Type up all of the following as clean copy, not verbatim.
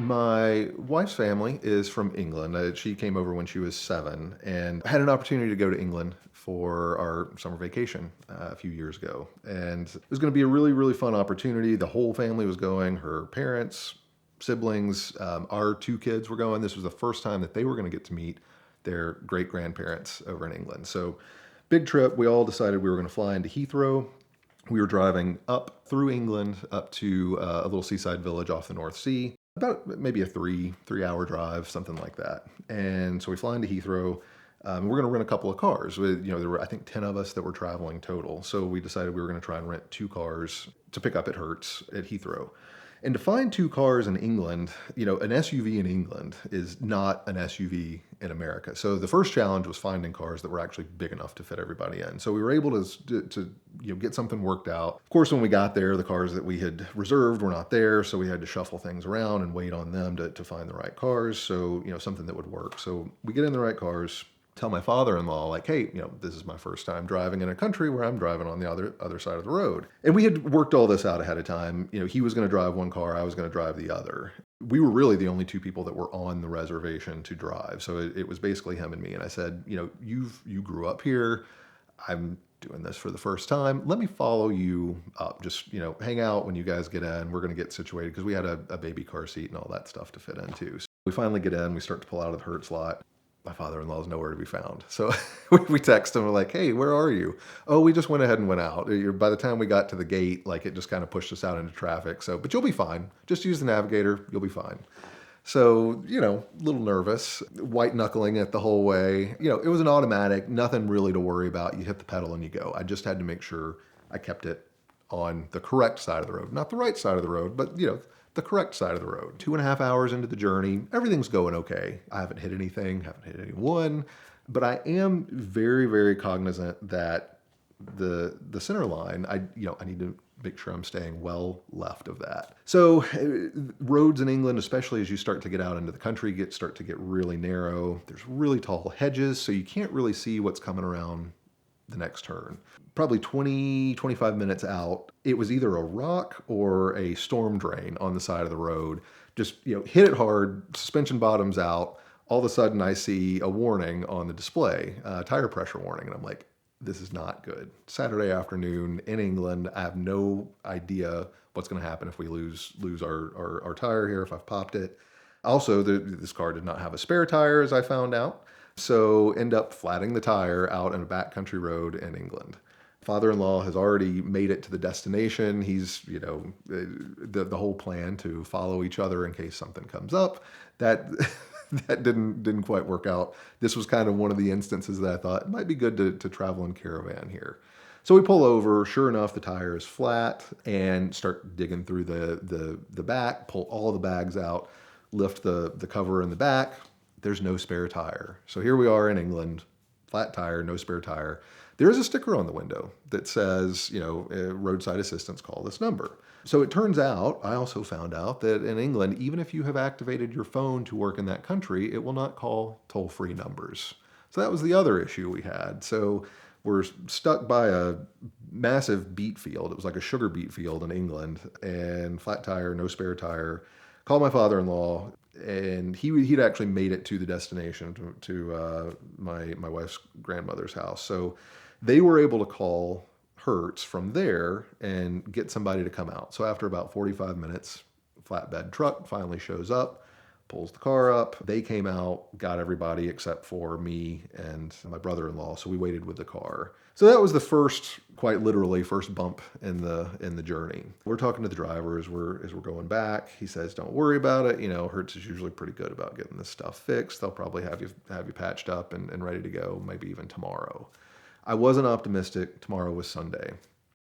My wife's family is from England. She came over when she was 7 and had an opportunity to go to England for our summer vacation a few years ago. And it was going to be a really, really fun opportunity. The whole family was going, her parents, siblings, our 2 kids were going. This was the first time that they were going to get to meet their great grandparents over in England. So, big trip. We all decided we were going to fly into Heathrow. We were driving up through England up to a little seaside village off the North Sea, about maybe a three-hour drive, something like that. And so we fly into Heathrow. We're going to rent a couple of cars. There were, I think, 10 of us that were traveling total. So we decided we were going to try and rent 2 cars to pick up at Hertz at Heathrow. And to find 2 cars in England, an SUV in England is not an SUV in America. So the first challenge was finding cars that were actually big enough to fit everybody in. So we were able to get something worked out. Of course, when we got there, the cars that we had reserved were not there. So we had to shuffle things around and wait on them to find the right cars. So, something that would work. So we get in the right cars. Tell my father-in-law, like, hey, this is my first time driving in a country where I'm driving on the other side of the road. And we had worked all this out ahead of time. He was going to drive one car, I was going to drive the other. We were really the only 2 people that were on the reservation to drive. So it was basically him and me. And I said, you grew up here. I'm doing this for the first time. Let me follow you up. Just, hang out when you guys get in. We're going to get situated because we had a baby car seat and all that stuff to fit into. So we finally get in. We start to pull out of the Hertz lot. My father-in-law is nowhere to be found. So we text him, we're like, hey, where are you? Oh, we just went ahead and went out. By the time we got to the gate, it just kind of pushed us out into traffic. But you'll be fine. Just use the navigator. You'll be fine. So, a little nervous, white knuckling it the whole way. It was an automatic, nothing really to worry about. You hit the pedal and you go. I just had to make sure I kept it on the correct side of the road. Not the right side of the road, but, the correct side of the road. 2.5 hours into the journey, everything's going okay. I haven't hit anything, haven't hit anyone, but I am very, very cognizant that the center line, I need to make sure I'm staying well left of that. So roads in England, especially as you start to get out into the country, start to get really narrow. There's really tall hedges, so you can't really see what's coming around the next turn. Probably 25 minutes out, it was either a rock or a storm drain on the side of the road. Just, hit it hard, suspension bottoms out. All of a sudden I see a warning on the display, tire pressure warning. And I'm like, this is not good. Saturday afternoon in England, I have no idea what's going to happen if we lose our tire here, if I've popped it. Also, this car did not have a spare tire, as I found out. So end up flatting the tire out in a backcountry road in England. Father-in-law has already made it to the destination. He's, the whole plan to follow each other in case something comes up. That that didn't quite work out. This was kind of one of the instances that I thought it might be good to travel in caravan here. So we pull over. Sure enough, the tire is flat, and start digging through the back. Pull all the bags out. Lift the cover in the back. There's no spare tire. So here we are in England, flat tire, no spare tire. There is a sticker on the window that says, roadside assistance, call this number. So it turns out, I also found out that in England, even if you have activated your phone to work in that country, it will not call toll-free numbers. So that was the other issue we had. So we're stuck by a massive beet field. It was like a sugar beet field in England, and flat tire, no spare tire. Called my father-in-law, and he'd actually made it to the destination, to my wife's grandmother's house. So they were able to call Hertz from there and get somebody to come out. So after about 45 minutes, flatbed truck finally shows up, pulls the car up. They came out, got everybody except for me and my brother-in-law. So we waited with the car. So that was the first, quite literally, first bump in the journey. We're talking to the driver as we're going back. He says, "Don't worry about it. Hertz is usually pretty good about getting this stuff fixed. They'll probably have you patched up and ready to go, maybe even tomorrow." I wasn't optimistic. Tomorrow was Sunday.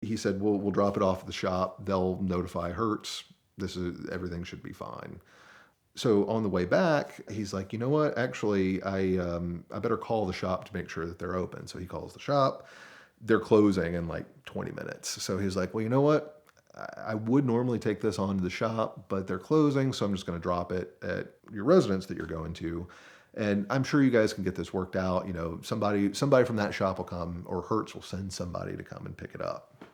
He said, we'll drop it off at the shop. They'll notify Hertz. Everything should be fine. So on the way back, he's like, you know what? Actually, I better call the shop to make sure that they're open. So he calls the shop. They're closing in like 20 minutes. So he's like, well, you know what? I would normally take this on to the shop, but they're closing. So I'm just going to drop it at your residence that you're going to. And I'm sure you guys can get this worked out. Somebody from that shop will come, or Hertz will send somebody to come and pick it up.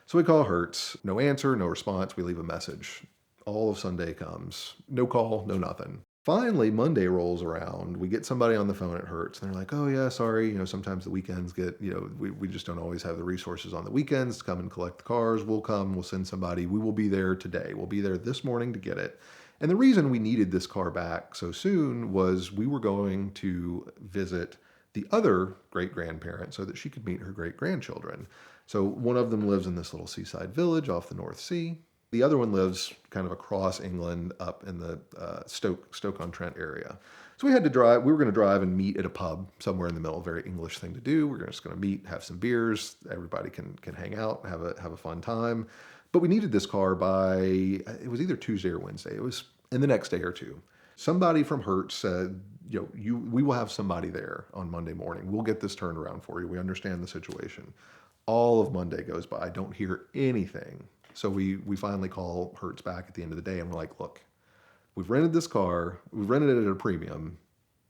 So we call Hertz. No answer, no response. We leave a message. All of Sunday comes. No call, no nothing. Finally, Monday rolls around. We get somebody on the phone at Hertz, and they're like, "Oh yeah, sorry. Sometimes the weekends get, we just don't always have the resources on the weekends to come and collect the cars. We'll come. We'll send somebody. We will be there today. We'll be there this morning to get it." And the reason we needed this car back so soon was we were going to visit the other great grandparent so that she could meet her great grandchildren. So one of them lives in this little seaside village off the North Sea. The other one lives kind of across England up in the Stoke-on-Trent area. So we had to drive. We were going to drive and meet at a pub somewhere in the middle. Very English thing to do. We're just going to meet, have some beers. Everybody can hang out, have a fun time. But we needed this car by, it was either Tuesday or Wednesday. It was in the next day or two. Somebody from Hertz said, we will have somebody there on Monday morning. We'll get this turned around for you. We understand the situation. All of Monday goes by. I don't hear anything. So we finally call Hertz back at the end of the day, and we're like, "Look, we've rented this car. We've rented it at a premium.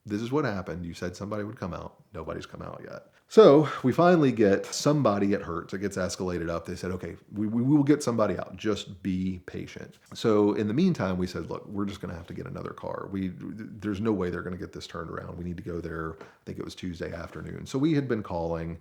This is what happened. You said somebody would come out. Nobody's come out yet." So we finally get somebody at Hertz. It gets escalated up. They said, "Okay, we will get somebody out. Just be patient." So in the meantime, we said, "Look, we're just going to have to get another car. There's no way they're going to get this turned around. We need to go there." I think it was Tuesday afternoon. So we had been calling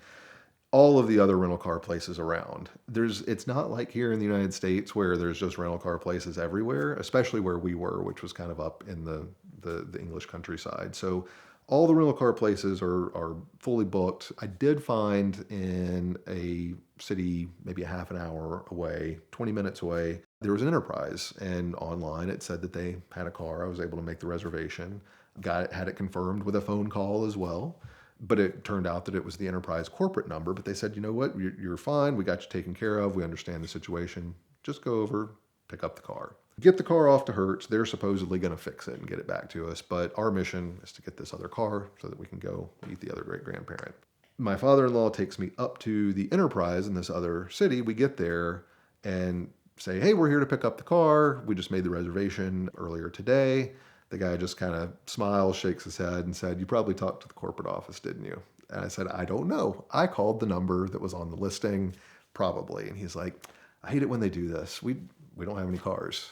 all of the other rental car places around. It's not like here in the United States where there's just rental car places everywhere, especially where we were, which was kind of up in the English countryside. So all the rental car places are fully booked. I did find in a city maybe a half an hour away, 20 minutes away, there was an Enterprise, and online it said that they had a car. I was able to make the reservation, had it confirmed with a phone call as well. But it turned out that it was the Enterprise corporate number. But they said, "You know what? You're fine. We got you taken care of. We understand the situation. Just go over, pick up the car. Get the car off to Hertz. They're supposedly going to fix it and get it back to us. But our mission is to get this other car so that we can go meet the other great grandparent." My father-in-law takes me up to the Enterprise in this other city. We get there and say, "Hey, we're here to pick up the car. We just made the reservation earlier today." The guy just kind of smiles, shakes his head, and said, "You probably talked to the corporate office, didn't you?" And I said, "I don't know. I called the number that was on the listing, probably." And he's like, "I hate it when they do this. We don't have any cars."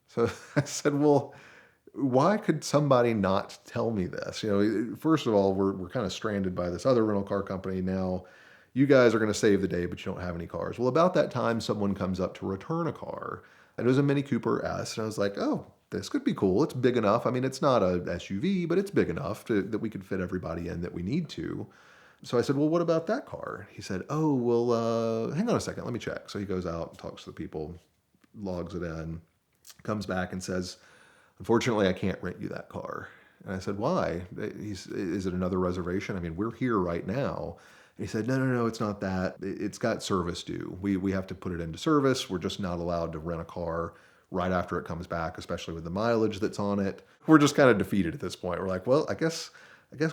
So I said, "Well, why could somebody not tell me this? First of all, we're kind of stranded by this other rental car company now. You guys are going to save the day, but you don't have any cars." Well, about that time, someone comes up to return a car, and it was a Mini Cooper S, and I was like, "Oh, this could be cool. It's big enough. I mean, it's not a SUV, but it's big enough that we could fit everybody in that we need to." So I said, "Well, what about that car?" He said, "Oh, well, hang on a second. Let me check." So he goes out and talks to the people, logs it in, comes back and says, "Unfortunately, I can't rent you that car." And I said, "Why?" Is it another reservation? I mean, we're here right now. And he said, No, it's not that. It's got service due. We have to put it into service. We're just not allowed to rent a car right after it comes back, especially with the mileage that's on it." We're just kind of defeated at this point. We're like, "Well, I guess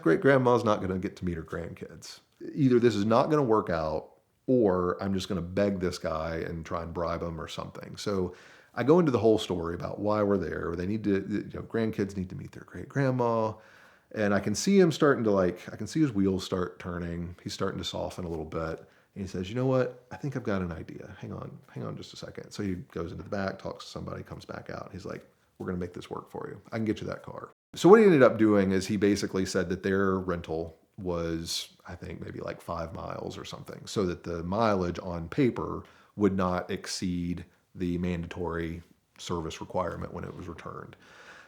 great grandma's not going to get to meet her grandkids. Either this is not going to work out, or I'm just going to beg this guy and try and bribe him or something." So I go into the whole story about why we're there. They need to, grandkids need to meet their great grandma. And I can see him starting to I can see his wheels start turning. He's starting to soften a little bit. And he says, "You know what? I think I've got an idea. Hang on just a second." So he goes into the back, talks to somebody, comes back out. He's like, "We're going to make this work for you. I can get you that car." So what he ended up doing is he basically said that their rental was, I think, maybe like 5 miles or something, so that the mileage on paper would not exceed the mandatory service requirement when it was returned.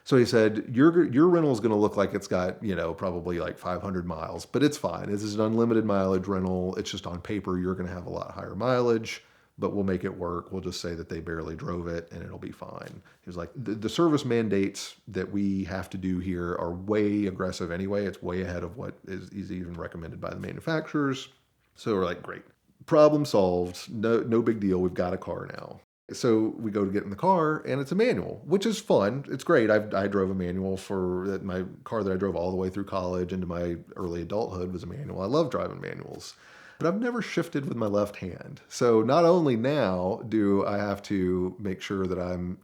So he said, your rental is going to look like it's got, probably like 500 miles, but it's fine. This is an unlimited mileage rental. It's just on paper, you're going to have a lot higher mileage, but we'll make it work. We'll just say that they barely drove it and it'll be fine. He was like, the service mandates that we have to do here are way aggressive anyway. It's way ahead of what is even recommended by the manufacturers. So we're like, great. Problem solved. No big deal. We've got a car now. So we go to get in the car, and it's a manual, which is fun. It's great. I drove a manual for my car that I drove all the way through college into my early adulthood was a manual. I love driving manuals, but I've never shifted with my left hand. So not only now do I have to make sure that I'm,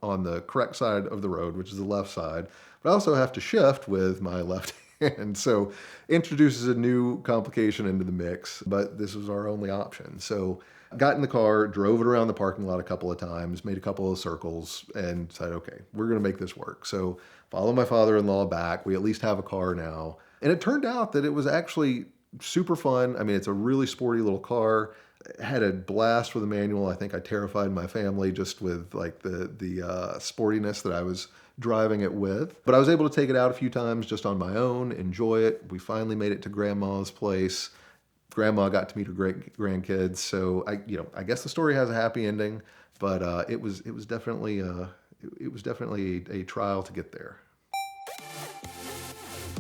on the correct side of the road, which is the left side, but I also have to shift with my left And so introduces a new complication into the mix, but this was our only option. So got in the car, drove it around the parking lot a couple of times, made a couple of circles, and said, okay, we're going to make this work. So follow my father-in-law back. We at least have a car now. And it turned out that it was actually super fun. I mean, it's a really sporty little car. Had a blast with the manual. I think I terrified my family just with like the sportiness that I was driving it with. But I was able to take it out a few times just on my own, enjoy it. We finally made it to Grandma's place. Grandma got to meet her great grandkids. So I guess the story has a happy ending, but it was definitely a trial to get there.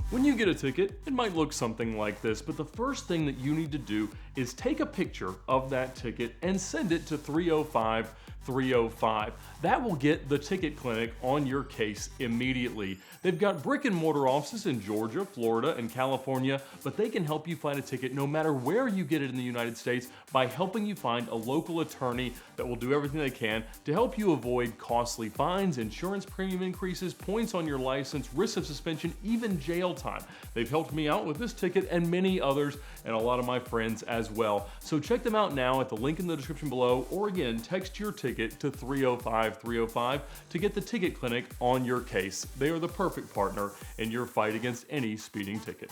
When you get a ticket, it might look something like this, but the first thing that you need to do is take a picture of that ticket and send it to 305 305. That will get the ticket clinic on your case immediately. They've got brick and mortar offices in Georgia, Florida, and California, but they can help you find a ticket no matter where you get it in the United States by helping you find a local attorney that will do everything they can to help you avoid costly fines, insurance premium increases, points on your license, risk of suspension, even jail time. They've helped me out with this ticket and many others, and a lot of my friends as well. So check them out now at the link in the description below, or again, text your ticket to 305 305 to get the ticket clinic on your case. They are the perfect partner in your fight against any speeding ticket.